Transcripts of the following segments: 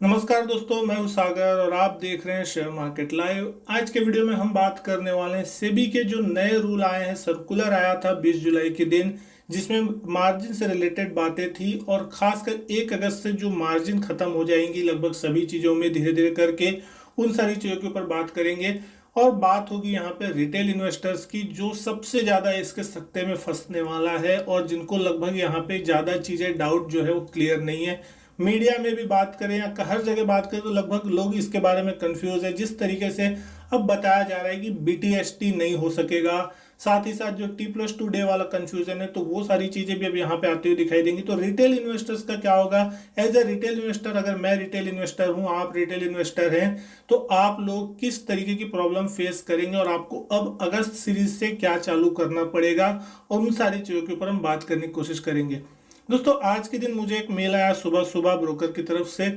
नमस्कार दोस्तों, मैं हूं सागर और आप देख रहे हैं शेयर मार्केट लाइव। आज के वीडियो में हम बात करने वाले हैं सेबी के जो नए रूल आए हैं। सर्कुलर आया था 20 जुलाई के दिन, जिसमें मार्जिन से रिलेटेड बातें थी और खासकर 1 अगस्त से जो मार्जिन खत्म हो जाएंगी लगभग सभी चीज़ों में धीरे धीरे करके, उन सारी चीज़ों के ऊपर बात करेंगे। और बात होगी यहाँ पे रिटेल इन्वेस्टर्स की, जो सबसे ज़्यादा इसके सट्टे में फंसने वाला है और जिनको लगभग यहाँ पे ज़्यादा चीज़ें डाउट जो है वो क्लियर नहीं है। मीडिया में भी बात करें या हर जगह बात करें तो लगभग लोग इसके बारे में कंफ्यूज है। जिस तरीके से अब बताया जा रहा है कि बीटीएसटी नहीं हो सकेगा, साथ ही साथ जो T+2 डे वाला कंफ्यूजन है, तो वो सारी चीजें भी अब यहाँ पे आती हुई दिखाई देंगी। तो रिटेल इन्वेस्टर्स का क्या होगा? एज ए रिटेल इन्वेस्टर, अगर मैं रिटेल इन्वेस्टर हूँ, आप रिटेल इन्वेस्टर हैं, तो आप लोग किस तरीके की प्रॉब्लम फेस करेंगे और आपको अब अगस्त सीरीज से क्या चालू करना पड़ेगा, और उन सारी चीजों के ऊपर हम बात करने की कोशिश करेंगे। दोस्तों, आज के दिन मुझे एक मेल आया सुबह सुबह ब्रोकर की तरफ से।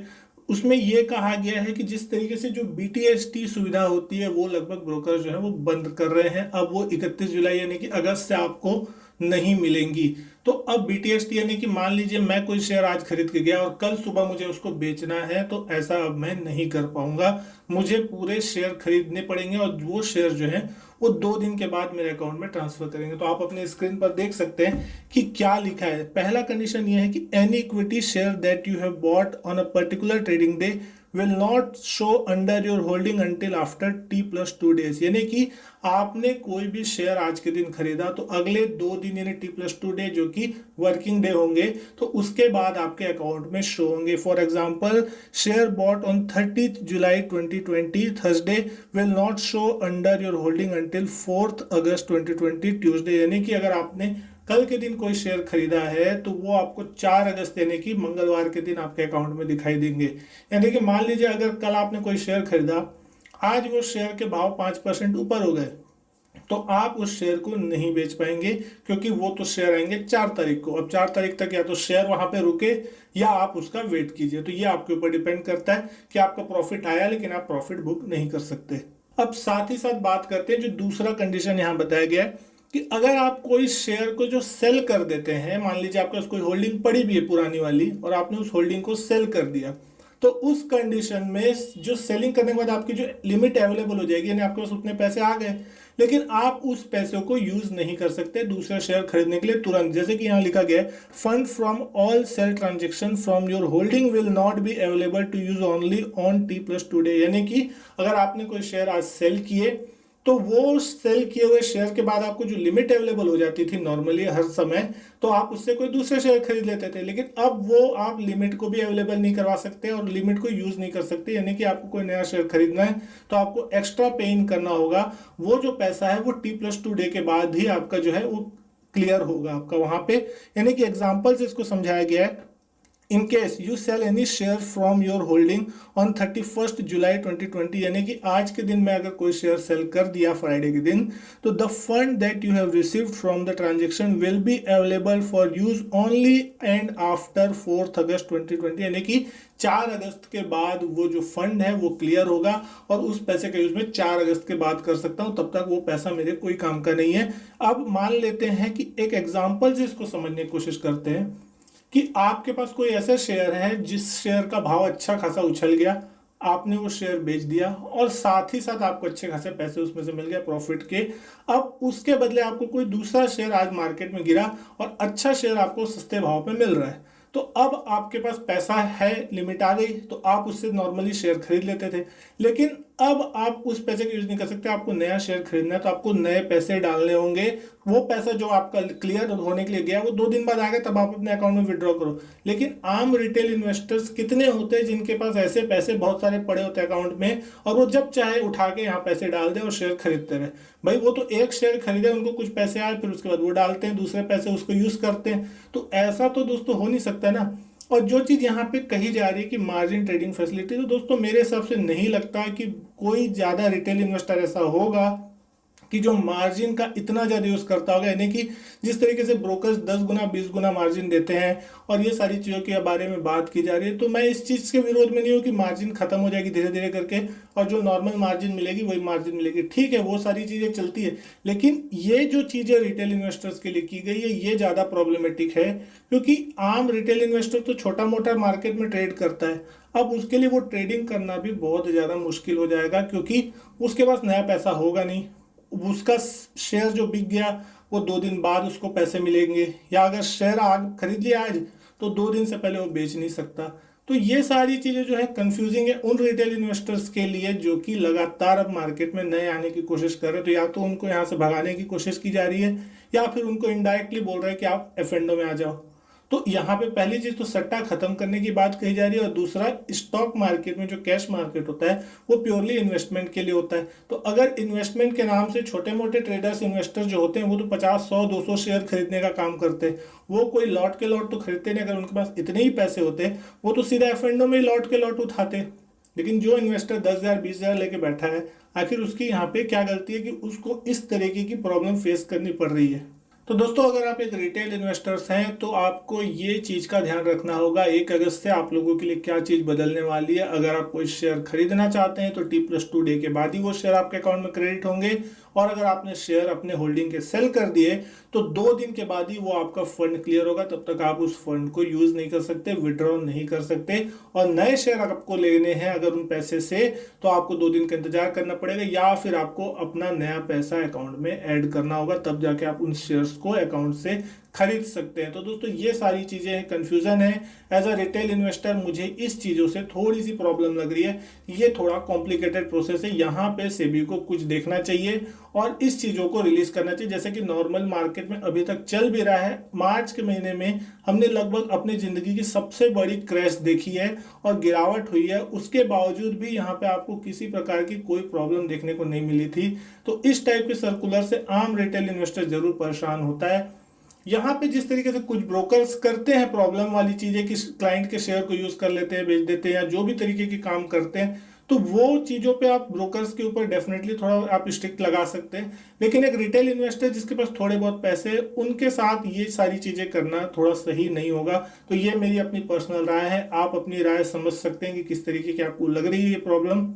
उसमें यह कहा गया है कि जिस तरीके से जो बीटीएसटी सुविधा होती है वो लगभग ब्रोकर जो है वो बंद कर रहे हैं। अब वो 31 जुलाई यानी कि अगस्त से आपको नहीं मिलेंगी। तो अब बीटीएसटी यानी कि मान लीजिए मैं कोई शेयर आज खरीद के गया और कल सुबह मुझे उसको बेचना है, तो ऐसा अब मैं नहीं कर पाऊंगा। मुझे पूरे शेयर खरीदने पड़ेंगे और वो शेयर जो है वो 2 दिन के बाद मेरे अकाउंट में ट्रांसफर करेंगे। तो आप अपने स्क्रीन पर देख सकते हैं कि क्या लिखा है। पहला कंडीशन ये है कि any equity share that you have bought on a particular trading day will not show under your holding until after T+2 days. यानी कि आपने कोई भी शेयर आज के दिन खरीदा तो अगले 2 दिन यानी T+2 डे जो कि वर्किंग डे होंगे, तो उसके बाद आपके अकाउंट में शो होंगे। For example, share bought on 30 July 2020 Thursday will not show under your holding until 4 August 2020 Tuesday. यानी कि अगर आपने कल के दिन कोई शेयर खरीदा है तो वो आपको 4 अगस्त यानी कि मंगलवार के दिन आपके अकाउंट में दिखाई देंगे। यानी कि मान लीजिए अगर कल आपने कोई शेयर खरीदा, आज वो शेयर के भाव 5% ऊपर हो गए, तो आप उस शेयर को नहीं बेच पाएंगे, क्योंकि वो तो शेयर आएंगे 4 तारीख को। अब 4 तारीख तक या तो शेयर वहां पे रुके या आप उसका वेट कीजिए। तो ये आपके ऊपर डिपेंड करता है कि आपका प्रॉफिट आया, लेकिन आप प्रॉफिट बुक नहीं कर सकते। अब साथ ही साथ बात करते हैं जो दूसरा कंडीशन यहाँ बताया गया है कि अगर आप कोई शेयर को जो सेल कर देते हैं, मान लीजिए आपके पास कोई होल्डिंग पड़ी भी है पुरानी वाली और आपने उस होल्डिंग को सेल कर दिया, तो उस कंडीशन में जो सेलिंग करने के बाद आपकी जो लिमिट अवेलेबल हो जाएगी, यानी आपके पास उतने पैसे आ गए, लेकिन आप उस पैसे को यूज नहीं कर सकते दूसरा शेयर खरीदने के लिए तुरंत। जैसे कि यहाँ लिखा गया है, fund from all sale transaction from your holding will not be available to use only on T+2 day. यानी कि अगर आपने कोई शेयर आज सेल किए, तो वो सेल किए हुए शेयर के बाद आपको जो लिमिट अवेलेबल हो जाती थी नॉर्मली हर समय, तो आप उससे कोई दूसरे शेयर खरीद लेते थे, लेकिन अब वो आप लिमिट को भी अवेलेबल नहीं करवा सकते और लिमिट को यूज नहीं कर सकते। यानी कि आपको कोई नया शेयर खरीदना है तो आपको एक्स्ट्रा पे इन करना होगा। वो जो पैसा है वो T+2 डे के बाद ही आपका जो है वो क्लियर होगा आपका वहां पे। यानी कि एग्जाम्पल से इसको समझाया गया है। In case you sell any share from your holding on 31 July 2020, यानी कि आज के दिन में अगर कोई शेयर सेल कर दिया फ्राइडे के दिन, तो the fund that you have received from the transaction will be available for use only and after 4 August 2020। यानी कि 4 अगस्त के बाद वो जो फंड है वो क्लियर होगा और उस पैसे का यूज मैं 4 अगस्त के बाद कर सकता हूं, तब तक वो पैसा मेरे कोई काम का नहीं है। अब मान लेते हैं कि एक एग्जाम्पल से इसको समझने की कोशिश करते हैं कि आपके पास कोई ऐसा शेयर है जिस शेयर का भाव अच्छा खासा उछल गया, आपने वो शेयर बेच दिया और साथ ही साथ आपको अच्छे खासे पैसे उसमें से मिल गए प्रॉफिट के। अब उसके बदले आपको कोई दूसरा शेयर आज मार्केट में गिरा और अच्छा शेयर आपको सस्ते भाव पे मिल रहा है, तो अब आपके पास पैसा है, लिमिट आ गई, तो आप उससे नॉर्मली शेयर खरीद लेते थे। लेकिन अब आप उस पैसे का यूज नहीं कर सकते, आपको नया शेयर खरीदना है तो आपको नए पैसे डालने होंगे। वो पैसा जो आपका क्लियर होने के लिए गया वो 2 दिन बाद आ गया, तब आप अपने अकाउंट में विड्रॉ करो। लेकिन आम रिटेल इन्वेस्टर्स कितने होते हैं जिनके पास ऐसे पैसे बहुत सारे पड़े होते हैं अकाउंट में, और वो जब चाहे उठा के यहाँ पैसे डाल दे और शेयर खरीदते रहे। भाई वो तो एक शेयर खरीदे, उनको कुछ पैसे आए, फिर उसके बाद वो डालते हैं दूसरे पैसे, उसको यूज करते हैं। तो ऐसा तो दोस्तों हो नहीं सकता ना। और जो चीज यहाँ पे कही जा रही है कि मार्जिन ट्रेडिंग फैसिलिटी, तो दोस्तों मेरे हिसाब से नहीं लगता कि कोई ज्यादा रिटेल इन्वेस्टर ऐसा होगा कि जो मार्जिन का इतना ज़्यादा यूज़ करता होगा, यानी कि जिस तरीके से ब्रोकर्स 10 गुना 20 गुना मार्जिन देते हैं और ये सारी चीज़ों के बारे में बात की जा रही है, तो मैं इस चीज़ के विरोध में नहीं हूँ कि मार्जिन खत्म हो जाएगी धीरे धीरे करके और जो नॉर्मल मार्जिन मिलेगी वही मार्जिन मिलेगी। ठीक है, वो सारी चीज़ें चलती है, लेकिन ये जो चीज़ें रिटेल इन्वेस्टर्स के लिए की गई है ये ज़्यादा प्रॉब्लमेटिक है, क्योंकि आम रिटेल इन्वेस्टर तो छोटा मोटा मार्केट में ट्रेड करता है। अब उसके लिए वो ट्रेडिंग करना भी बहुत ज़्यादा मुश्किल हो जाएगा, क्योंकि उसके पास नया पैसा होगा नहीं। उसका शेयर जो बिक गया वो 2 दिन बाद उसको पैसे मिलेंगे, या अगर शेयर आग खरीद लिया आज तो 2 दिन से पहले वो बेच नहीं सकता। तो ये सारी चीज़ें जो है कंफ्यूजिंग है उन रिटेल इन्वेस्टर्स के लिए जो कि लगातार अब मार्केट में नए आने की कोशिश कर रहे हैं। तो या तो उनको यहाँ से भगाने की कोशिश की जा रही है या फिर उनको इनडायरेक्टली बोल रहे हैं कि आप एफएनडो में आ जाओ। तो यहाँ पे पहली चीज तो सट्टा खत्म करने की बात कही जा रही है, और दूसरा स्टॉक मार्केट में जो कैश मार्केट होता है वो प्योरली इन्वेस्टमेंट के लिए होता है। तो अगर इन्वेस्टमेंट के नाम से छोटे मोटे ट्रेडर्स इन्वेस्टर जो होते हैं वो तो 50 100 200 शेयर खरीदने का काम करते हैं, वो कोई लॉट के लॉट तो खरीदते नहीं। अगर उनके पास इतने ही पैसे होते वो तो सीधा एफएनडो में ही लॉट के लॉट उठाते। लेकिन जो इन्वेस्टर 10,000 20,000 लेके बैठा है, आखिर उसकी यहाँ पे क्या गलती है कि उसको इस तरीके की प्रॉब्लम फेस करनी पड़ रही है। तो दोस्तों, अगर आप एक रिटेल इन्वेस्टर्स हैं तो आपको ये चीज़ का ध्यान रखना होगा 1 अगस्त से आप लोगों के लिए क्या चीज़ बदलने वाली है। अगर आप कोई शेयर खरीदना चाहते हैं तो T+2 डे के बाद ही वो शेयर आपके अकाउंट में क्रेडिट होंगे, और अगर आपने शेयर अपने होल्डिंग के सेल कर दिए तो 2 दिन के बाद ही वो आपका फंड क्लियर होगा। तब तक आप उस फंड को यूज़ नहीं कर सकते, विड्रॉ नहीं कर सकते, और नए शेयर आपको लेने हैं अगर उन पैसे से तो आपको 2 दिन का इंतजार करना पड़ेगा, या फिर आपको अपना नया पैसा अकाउंट में ऐड करना होगा, तब जाके आप उन शेयर्स को अकाउंट से खरीद सकते हैं। तो दोस्तों, ये सारी चीज़ें कंफ्यूजन है। एज अ रिटेल इन्वेस्टर मुझे इस चीज़ों से थोड़ी सी प्रॉब्लम लग रही है। ये थोड़ा कॉम्प्लिकेटेड प्रोसेस है, यहाँ पे सेबी को कुछ देखना चाहिए और इस चीज़ों को रिलीज करना चाहिए। जैसे कि नॉर्मल मार्केट में अभी तक चल भी रहा है, मार्च के महीने में हमने लगभग अपनी ज़िंदगी की सबसे बड़ी क्रैश देखी है और गिरावट हुई है, उसके बावजूद भी यहाँ पे आपको किसी प्रकार की कोई प्रॉब्लम देखने को नहीं मिली थी। तो इस टाइप के सर्कुलर से आम रिटेल इन्वेस्टर जरूर परेशान होता है। यहाँ पे जिस तरीके से कुछ ब्रोकर्स करते हैं प्रॉब्लम वाली चीजें कि क्लाइंट के शेयर को यूज कर लेते हैं, बेच देते हैं, या जो भी तरीके के काम करते हैं, तो वो चीजों पे आप ब्रोकर्स के ऊपर डेफिनेटली थोड़ा आप स्ट्रिक्ट लगा सकते हैं। लेकिन एक रिटेल इन्वेस्टर जिसके पास थोड़े बहुत पैसे हैं उनके साथ ये सारी चीजें करना थोड़ा सही नहीं होगा। तो ये मेरी अपनी पर्सनल राय है, आप अपनी राय समझ सकते हैं कि किस तरीके की आपको लग रही है ये प्रॉब्लम।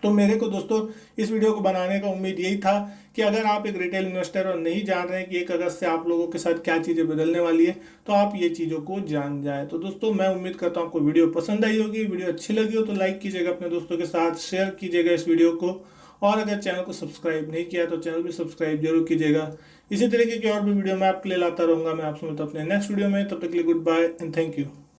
तो मेरे को दोस्तों इस वीडियो को बनाने का उम्मीद यही था कि अगर आप एक रिटेल इन्वेस्टर और नहीं जान रहे हैं कि 1 अगस्त से आप लोगों के साथ क्या चीज़ें बदलने वाली है, तो आप ये चीज़ों को जान जाए। तो दोस्तों, मैं उम्मीद करता हूँ आपको वीडियो पसंद आई होगी। वीडियो अच्छी लगी हो तो लाइक कीजिएगा, अपने दोस्तों के साथ शेयर कीजिएगा इस वीडियो को, और अगर चैनल को सब्सक्राइब नहीं किया तो चैनल भी सब्सक्राइब जरूर कीजिएगा। इसी तरीके की और भी वीडियो मैं आपके लिए लाता रहूँगा। मैं आपसे मिलता हूँ अपने नेक्स्ट वीडियो में, तब तक के लिए goodbye and thank you.